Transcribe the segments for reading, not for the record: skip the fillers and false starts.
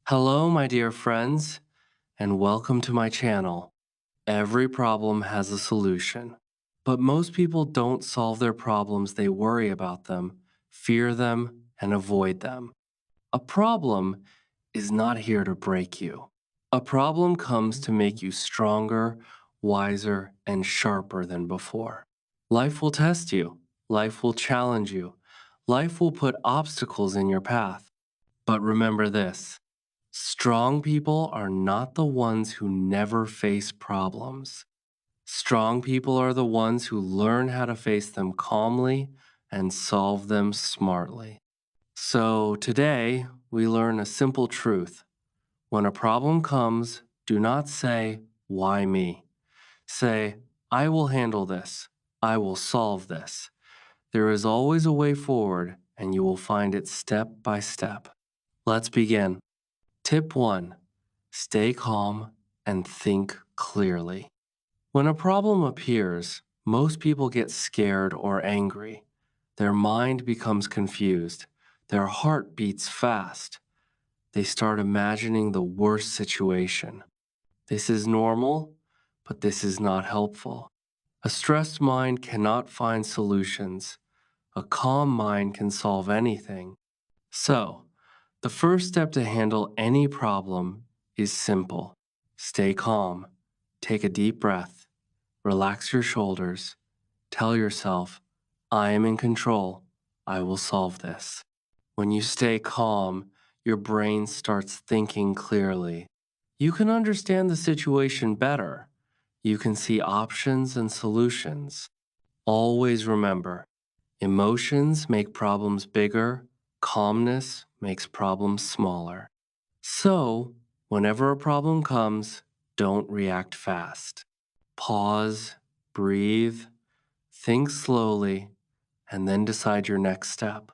Hello, my dear friends, and welcome to my channel. Every problem has a solution, but most people don't solve their problems. They worry about them, fear them, and avoid them. A problem is not here to break you. A problem comes to make you stronger, wiser, and sharper than before. Life will test you. Life will challenge you. Life will put obstacles in your path. But remember this. Strong people are not the ones who never face problems. Strong people are the ones who learn how to face them calmly and solve them smartly. So today, we learn a simple truth. When a problem comes, do not say, "Why me?" Say, "I will handle this. I will solve this." There is always a way forward, and you will find it step by step. Let's begin. Tip 1. Stay calm and think clearly. When a problem appears, most people get scared or angry. Their mind becomes confused. Their heart beats fast. They start imagining the worst situation. This is normal, but this is not helpful. A stressed mind cannot find solutions. A calm mind can solve anything. So, the first step to handle any problem is simple. Stay calm. Take a deep breath. Relax your shoulders. Tell yourself, "I am in control. I will solve this." When you stay calm, your brain starts thinking clearly. You can understand the situation better. You can see options and solutions. Always remember, emotions make problems bigger, calmness makes problems smaller. So, whenever a problem comes, don't react fast. Pause, breathe, think slowly, and then decide your next step.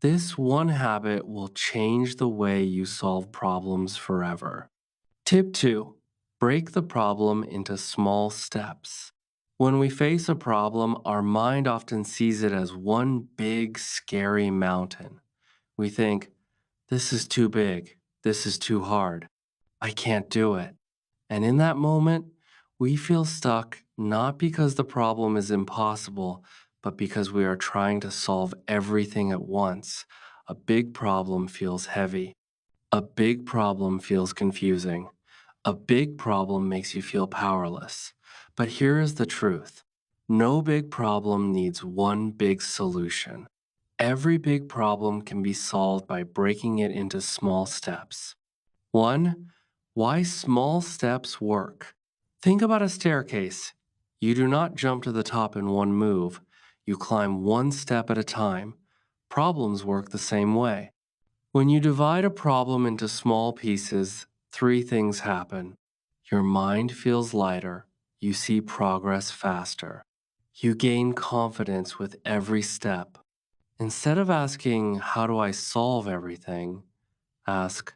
This one habit will change the way you solve problems forever. Tip 2. Break the problem into small steps. When we face a problem, our mind often sees it as one big, scary mountain. We think, "This is too big. This is too hard. I can't do it." And in that moment, we feel stuck not because the problem is impossible, but because we are trying to solve everything at once. A big problem feels heavy. A big problem feels confusing. A big problem makes you feel powerless. But here is the truth. No big problem needs one big solution. Every big problem can be solved by breaking it into small steps. 1. Why small steps work. Think about a staircase. You do not jump to the top in one move. You climb one step at a time. Problems work the same way. When you divide a problem into small pieces, three things happen. Your mind feels lighter. You see progress faster. You gain confidence with every step. Instead of asking, "How do I solve everything?" ask,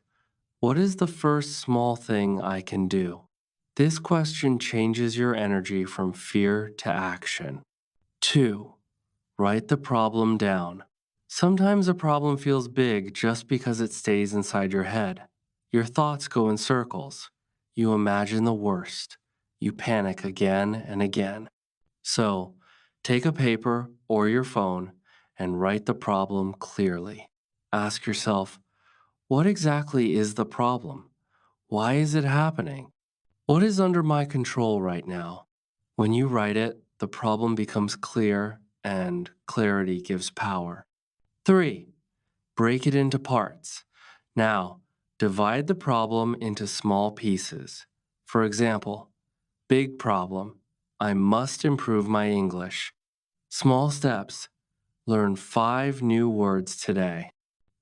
"What is the first small thing I can do?" This question changes your energy from fear to action. 2. Write the problem down. Sometimes a problem feels big just because it stays inside your head. Your thoughts go in circles. You imagine the worst. You panic again and again. So, take a paper or your phone and write the problem clearly. Ask yourself, what exactly is the problem? Why is it happening? What is under my control right now? When you write it, the problem becomes clear and clarity gives power. 3. Break it into parts. Now, divide the problem into small pieces. For example, big problem. I must improve my English. Small steps. Learn 5 new words today.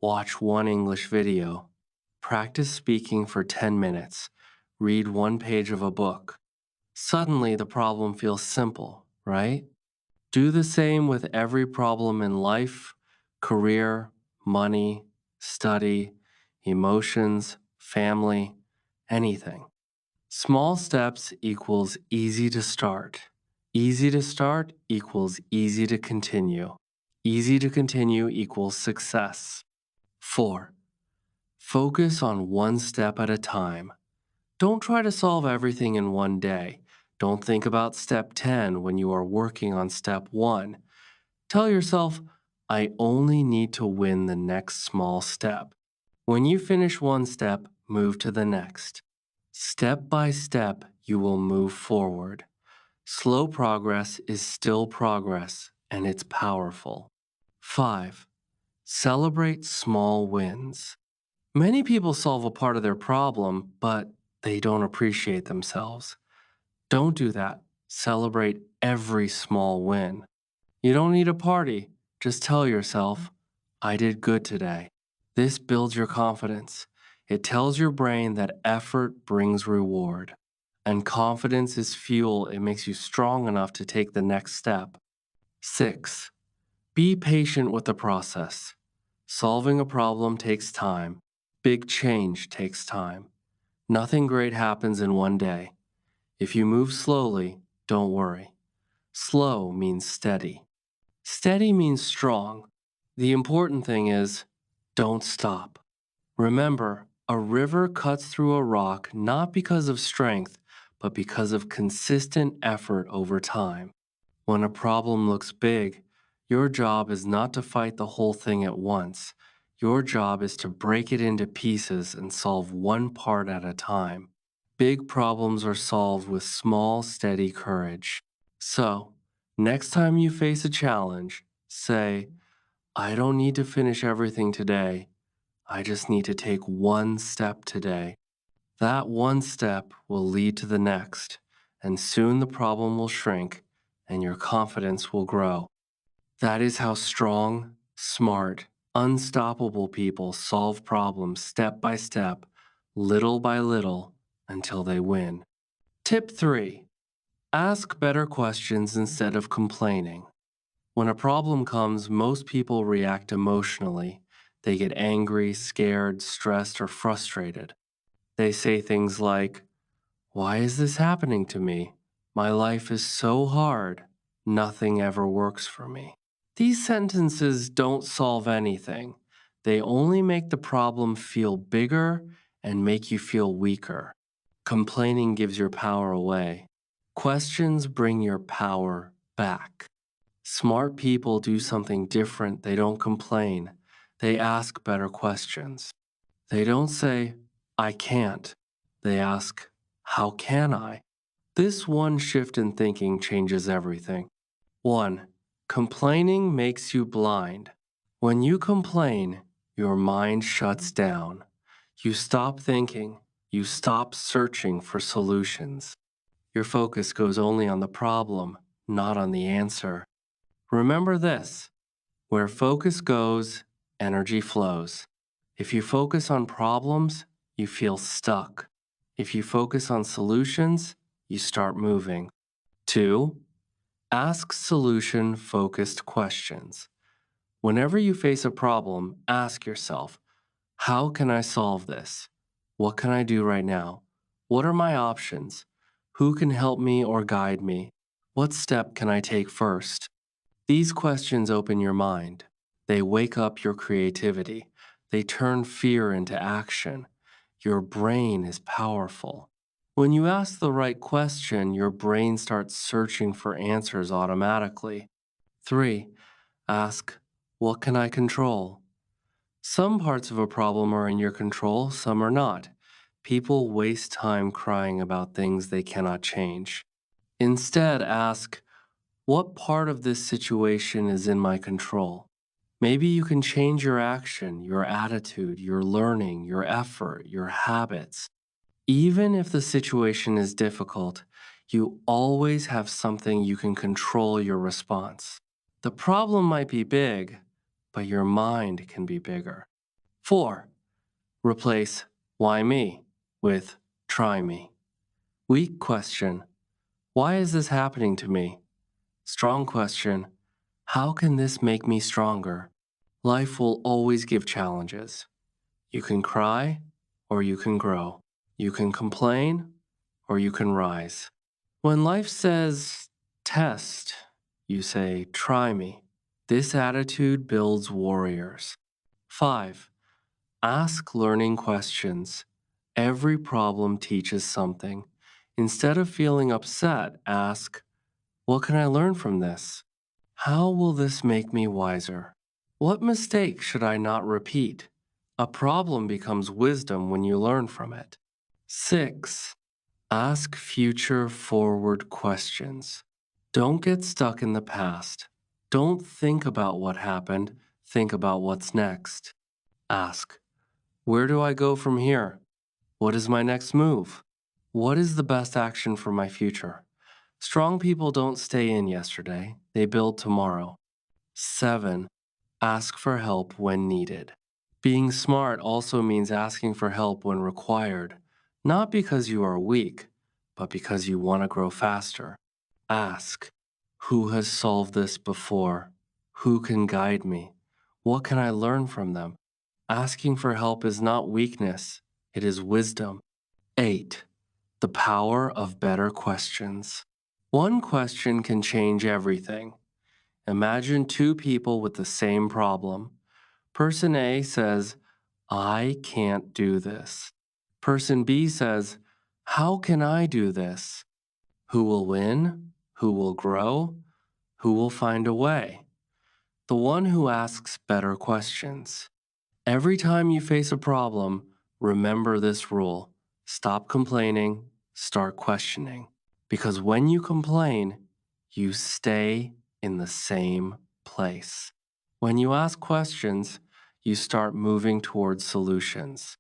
Watch one English video. Practice speaking for 10 minutes. Read one page of a book. Suddenly, the problem feels simple, right? Do the same with every problem in life, career, money, study, emotions, family, anything. Small steps equals easy to start. Easy to start equals easy to continue. Easy to continue equals success. 4. Focus on one step at a time. Don't try to solve everything in one day. Don't think about step 10 when you are working on step 1. Tell yourself, I only need to win the next small step. When you finish one step, move to the next. Step by step, you will move forward. Slow progress is still progress, and it's powerful. 5. Celebrate small wins. Many people solve a part of their problem, but they don't appreciate themselves. Don't do that. Celebrate every small win. You don't need a party. Just tell yourself, I did good today. This builds your confidence. It tells your brain that effort brings reward. And confidence is fuel. It makes you strong enough to take the next step. 6. Be patient with the process. Solving a problem takes time. Big change takes time. Nothing great happens in one day. If you move slowly, don't worry. Slow means steady. Steady means strong. The important thing is, don't stop. Remember, a river cuts through a rock not because of strength, but because of consistent effort over time. When a problem looks big, your job is not to fight the whole thing at once. Your job is to break it into pieces and solve one part at a time. Big problems are solved with small, steady courage. So, next time you face a challenge, say, I don't need to finish everything today. I just need to take one step today. That one step will lead to the next, and soon the problem will shrink and your confidence will grow. That is how strong, smart, unstoppable people solve problems step by step, little by little, until they win. Tip 3. Ask better questions instead of complaining. When a problem comes, most people react emotionally. They get angry, scared, stressed, or frustrated. They say things like, why is this happening to me? My life is so hard. Nothing ever works for me. These sentences don't solve anything. They only make the problem feel bigger and make you feel weaker. Complaining gives your power away. Questions bring your power back. Smart people do something different. They don't complain. They ask better questions. They don't say, I can't. They ask, how can I? This one shift in thinking changes everything. 1. Complaining makes you blind. When you complain, your mind shuts down. You stop thinking. You stop searching for solutions. Your focus goes only on the problem, not on the answer. Remember this: where focus goes, energy flows. If you focus on problems, you feel stuck. If you focus on solutions, you start moving. 2. Ask solution-focused questions. Whenever you face a problem, ask yourself, how can I solve this? What can I do right now? What are my options? Who can help me or guide me? What step can I take first? These questions open your mind. They wake up your creativity. They turn fear into action. Your brain is powerful. When you ask the right question, your brain starts searching for answers automatically. 3. Ask, what can I control? Some parts of a problem are in your control, some are not. People waste time crying about things they cannot change. Instead, ask, what part of this situation is in my control? Maybe you can change your action, your attitude, your learning, your effort, your habits. Even if the situation is difficult, you always have something you can control your response. The problem might be big, but your mind can be bigger. 4. Replace why me with try me. Weak question: why is this happening to me? Strong question: how can this make me stronger? Life will always give challenges. You can cry or you can grow. You can complain or you can rise. When life says test, you say try me. This attitude builds warriors. 5. Ask learning questions. Every problem teaches something. Instead of feeling upset, ask, what can I learn from this? How will this make me wiser? What mistake should I not repeat? A problem becomes wisdom when you learn from it. 6. Ask future forward questions. Don't get stuck in the past. Don't think about what happened, think about what's next. Ask, where do I go from here? What is my next move? What is the best action for my future? Strong people don't stay in yesterday, they build tomorrow. 7. Ask for help when needed. Being smart also means asking for help when required, not because you are weak, but because you want to grow faster. Ask, who has solved this before? Who can guide me? What can I learn from them? Asking for help is not weakness, it is wisdom. 8. The power of better questions. One question can change everything. Imagine two people with the same problem. Person A says, I can't do this. Person B says, how can I do this? Who will win? Who will grow? Who will find a way? The one who asks better questions. Every time you face a problem, remember this rule. Stop complaining, start questioning. Because when you complain, you stay in the same place. When you ask questions, you start moving towards solutions.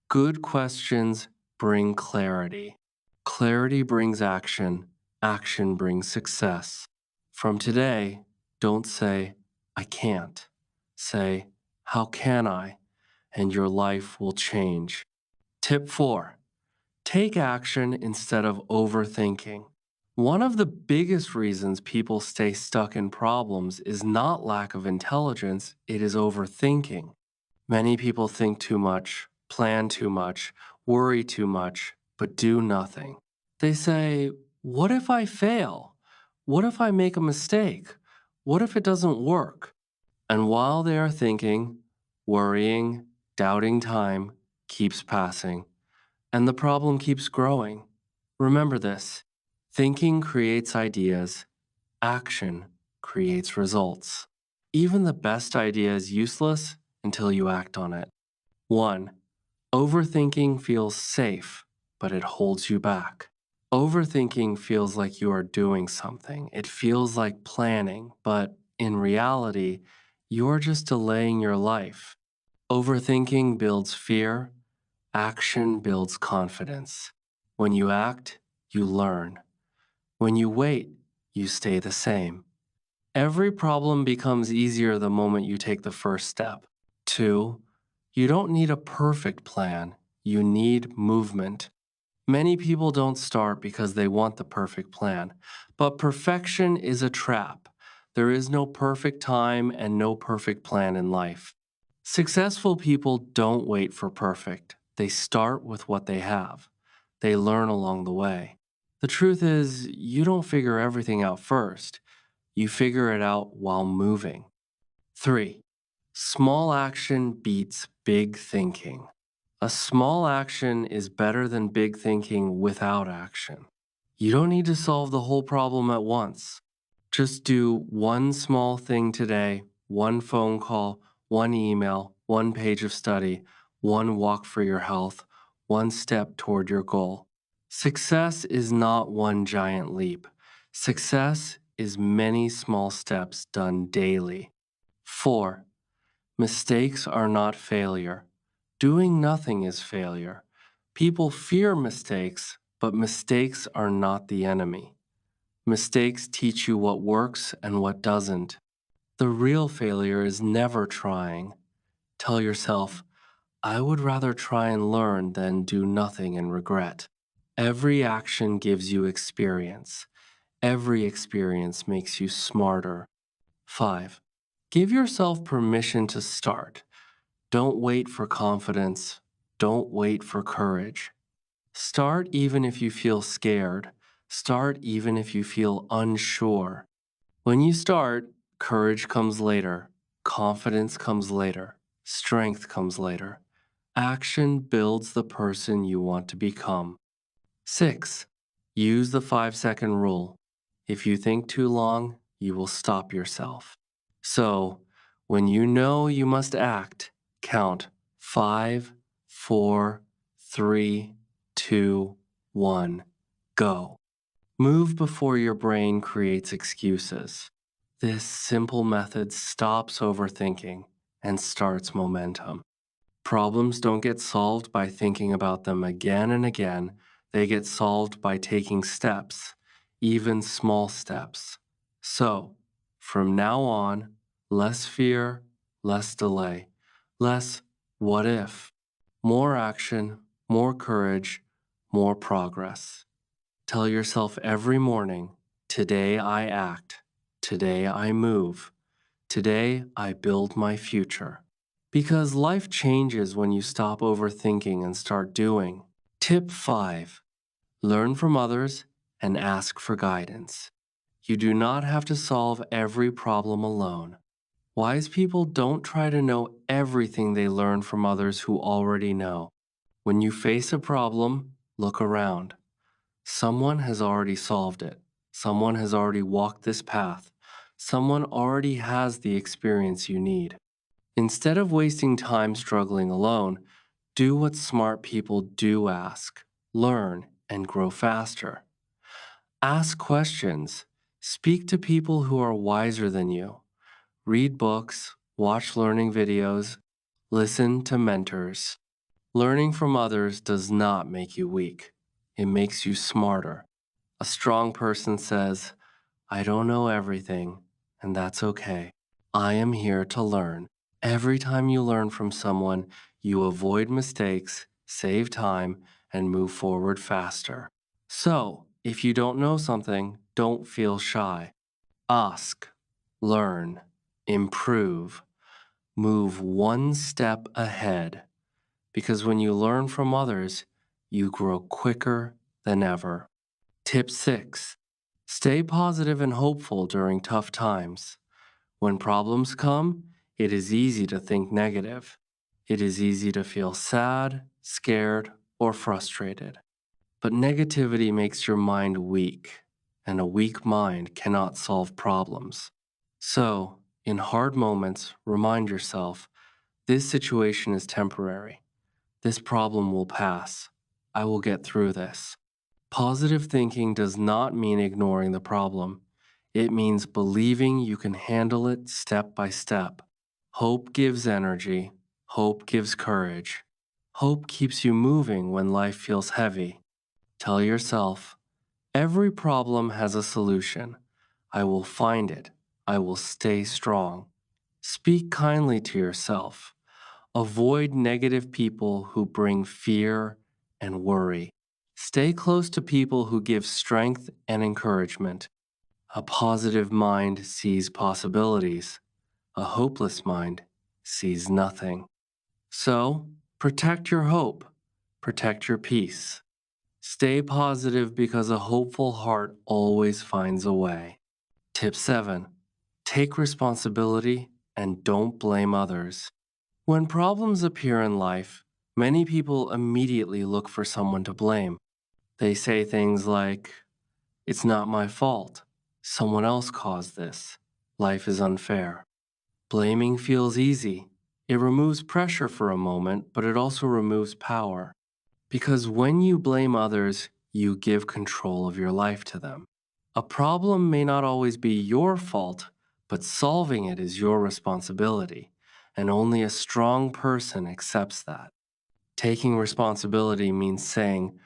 Good questions bring clarity. Clarity brings action. Action brings success. From today, don't say, I can't. Say, how can I? And your life will change. Tip 4. Take action instead of overthinking. One of the biggest reasons people stay stuck in problems is not lack of intelligence, it is overthinking. Many people think too much, plan too much, worry too much, but do nothing. They say, what if I fail? What if I make a mistake? What if it doesn't work? And while they are thinking, worrying, doubting time keeps passing, and the problem keeps growing. Remember this, thinking creates ideas, action creates results. Even the best idea is useless until you act on it. 1. Overthinking feels safe, but it holds you back. Overthinking feels like you are doing something. It feels like planning, but in reality, you're just delaying your life. Overthinking builds fear. Action builds confidence. When you act, you learn. When you wait, you stay the same. Every problem becomes easier the moment you take the first step. 2. You don't need a perfect plan. You need movement. Many people don't start because they want the perfect plan, but perfection is a trap. There is no perfect time and no perfect plan in life. Successful people don't wait for perfect. They start with what they have. They learn along the way. The truth is, you don't figure everything out first. You figure it out while moving. 3. Small action beats big thinking. A small action is better than big thinking without action. You don't need to solve the whole problem at once. Just do one small thing today, one phone call, one email, one page of study, one walk for your health, one step toward your goal. Success is not one giant leap. Success is many small steps done daily. 4. Mistakes are not failure. Doing nothing is failure. People fear mistakes, but mistakes are not the enemy. Mistakes teach you what works and what doesn't. The real failure is never trying. Tell yourself, I would rather try and learn than do nothing and regret. Every action gives you experience. Every experience makes you smarter. 5. Give yourself permission to start. Don't wait for confidence. Don't wait for courage. Start even if you feel scared. Start even if you feel unsure. When you start, courage comes later, confidence comes later, strength comes later. Action builds the person you want to become. 6. Use the 5-second rule. If you think too long, you will stop yourself. So, when you know you must act, count 5, 4, 3, 2, 1, go. Move before your brain creates excuses. This simple method stops overthinking and starts momentum. Problems don't get solved by thinking about them again and again. They get solved by taking steps, even small steps. So, from now on, less fear, less delay, less what if, more action, more courage, more progress. Tell yourself every morning, today I act, today I move, today I build my future. Because life changes when you stop overthinking and start doing. Tip 5. Learn from others and ask for guidance. You do not have to solve every problem alone. Wise people don't try to know everything they learn from others who already know. When you face a problem, look around. Someone has already solved it. Someone has already walked this path. Someone already has the experience you need. Instead of wasting time struggling alone, do what smart people do: ask, learn, and grow faster. Ask questions. Speak to people who are wiser than you. Read books, watch learning videos, listen to mentors. Learning from others does not make you weak. It makes you smarter. A strong person says, I don't know everything, and that's okay. I am here to learn. Every time you learn from someone, you avoid mistakes, save time, and move forward faster. So, if you don't know something, don't feel shy. Ask, learn, improve, move one step ahead. Because when you learn from others, you grow quicker than ever. Tip 6. Stay positive and hopeful during tough times. When problems come, it is easy to think negative. It is easy to feel sad, scared, or frustrated. But negativity makes your mind weak, and a weak mind cannot solve problems. So, in hard moments, remind yourself, this situation is temporary. This problem will pass. I will get through this. Positive thinking does not mean ignoring the problem. It means believing you can handle it step by step. Hope gives energy. Hope gives courage. Hope keeps you moving when life feels heavy. Tell yourself, every problem has a solution. I will find it. I will stay strong. Speak kindly to yourself. Avoid negative people who bring fear and worry. Stay close to people who give strength and encouragement. A positive mind sees possibilities. A hopeless mind sees nothing. So, protect your hope. Protect your peace. Stay positive because a hopeful heart always finds a way. Tip 7. Take responsibility and don't blame others. When problems appear in life, many people immediately look for someone to blame. They say things like, it's not my fault. Someone else caused this. Life is unfair. Blaming feels easy. It removes pressure for a moment, but it also removes power. Because when you blame others, you give control of your life to them. A problem may not always be your fault, but solving it is your responsibility, and only a strong person accepts that. Taking responsibility means saying,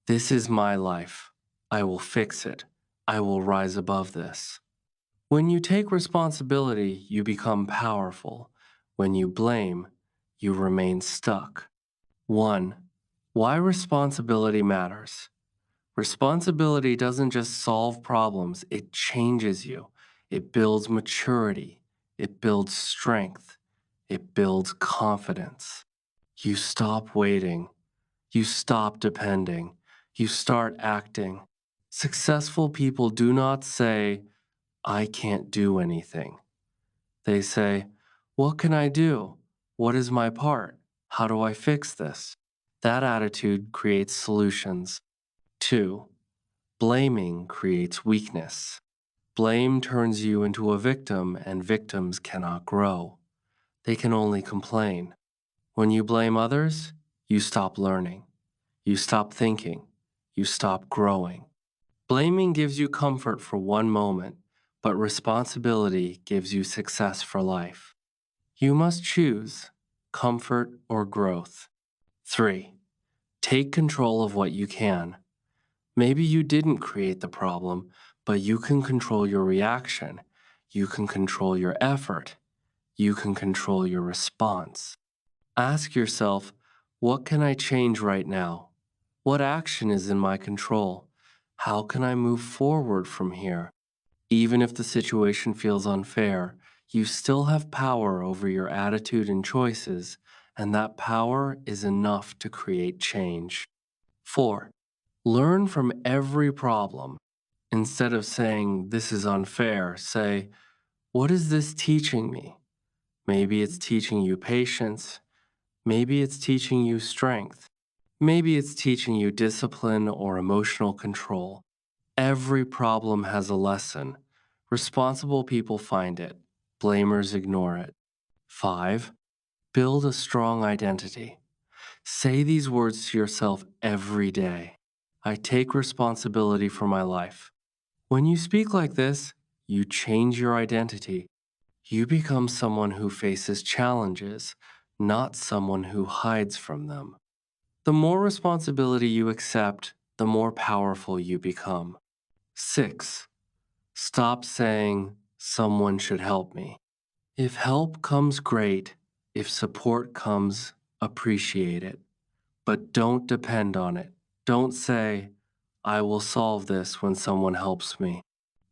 this is my life. I will fix it. I will rise above this. When you take responsibility, you become powerful. When you blame, you remain stuck. 1. Why responsibility matters. Responsibility doesn't just solve problems, it changes you. It builds maturity. It builds strength. It builds confidence. You stop waiting. You stop depending. You start acting. Successful people do not say, I can't do anything. They say, what can I do? What is my part? How do I fix this? That attitude creates solutions. 2. Blaming creates weakness. Blame turns you into a victim, and victims cannot grow. They can only complain. When you blame others, you stop learning. You stop thinking. You stop growing. Blaming gives you comfort for one moment, but responsibility gives you success for life. You must choose comfort or growth. 3. Take control of what you can. Maybe you didn't create the problem, but you can control your reaction. You can control your effort. You can control your response. Ask yourself, what can I change right now? What action is in my control? How can I move forward from here? Even if the situation feels unfair, you still have power over your attitude and choices, and that power is enough to create change. 4. Learn from every problem. Instead of saying, this is unfair, say, what is this teaching me? Maybe it's teaching you patience. Maybe it's teaching you strength. Maybe it's teaching you discipline or emotional control. Every problem has a lesson. Responsible people find it. Blamers ignore it. 5. Build a strong identity. Say these words to yourself every day. I take responsibility for my life. When you speak like this, you change your identity. You become someone who faces challenges, not someone who hides from them. The more responsibility you accept, the more powerful you become. 6. Stop saying, someone should help me. If help comes, great. If support comes, appreciate it. But don't depend on it. Don't say, I will solve this when someone helps me.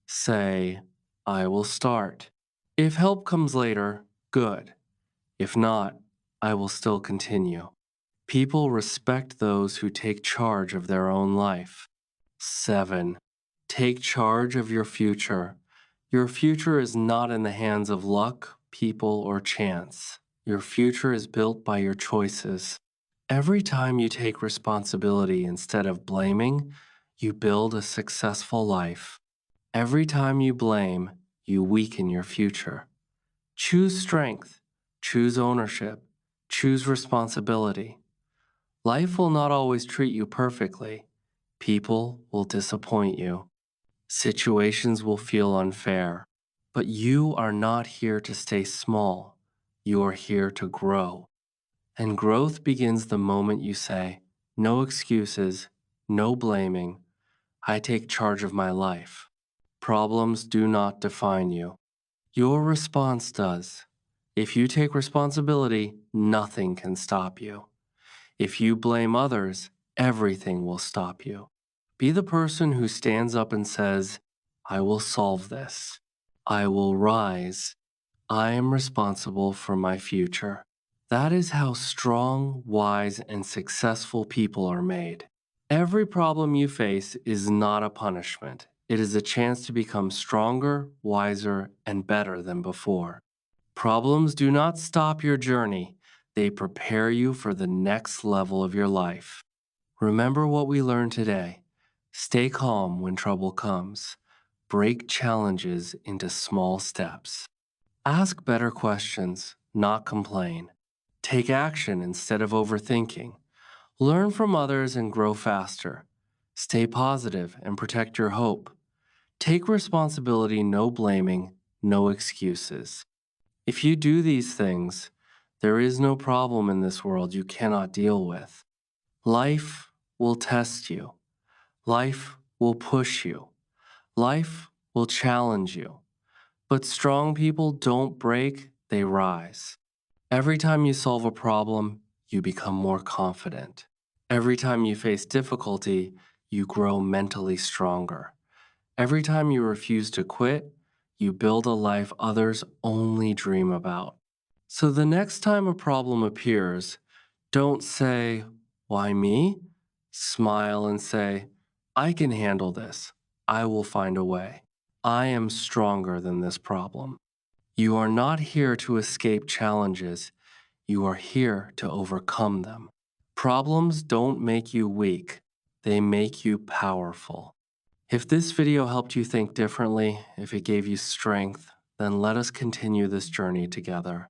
Say, I will start. If help comes later, good. If not, I will still continue. People respect those who take charge of their own life. 7. Take charge of your future. Your future is not in the hands of luck, people, or chance. Your future is built by your choices. Every time you take responsibility instead of blaming, you build a successful life. Every time you blame, you weaken your future. Choose strength, choose ownership, choose responsibility. Life will not always treat you perfectly. People will disappoint you. Situations will feel unfair. But you are not here to stay small. You are here to grow. And growth begins the moment you say, no excuses, no blaming. I take charge of my life. Problems do not define you. Your response does. If you take responsibility, nothing can stop you. If you blame others, everything will stop you. Be the person who stands up and says, I will solve this. I will rise. I am responsible for my future. That is how strong, wise, and successful people are made. Every problem you face is not a punishment. It is a chance to become stronger, wiser, and better than before. Problems do not stop your journey. They prepare you for the next level of your life. Remember what we learned today. Stay calm when trouble comes. Break challenges into small steps. Ask better questions, not complain. Take action instead of overthinking. Learn from others and grow faster. Stay positive and protect your hope. Take responsibility, no blaming, no excuses. If you do these things, there is no problem in this world you cannot deal with. Life will test you. Life will push you. Life will challenge you. But strong people don't break, they rise. Every time you solve a problem, you become more confident. Every time you face difficulty, you grow mentally stronger. Every time you refuse to quit, you build a life others only dream about. So the next time a problem appears, don't say, why me? Smile and say, I can handle this. I will find a way. I am stronger than this problem. You are not here to escape challenges. You are here to overcome them. Problems don't make you weak, they make you powerful. If this video helped you think differently, if it gave you strength, then let us continue this journey together.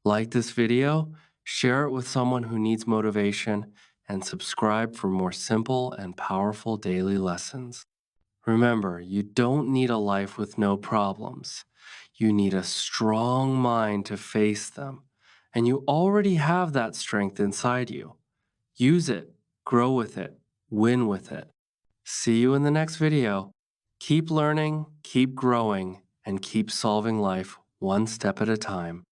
Like this video, share it with someone who needs motivation, and subscribe for more simple and powerful daily lessons. Remember, you don't need a life with no problems. You need a strong mind to face them, and you already have that strength inside you. Use it, grow with it, win with it. See you in the next video. Keep learning, keep growing, and keep solving life one step at a time.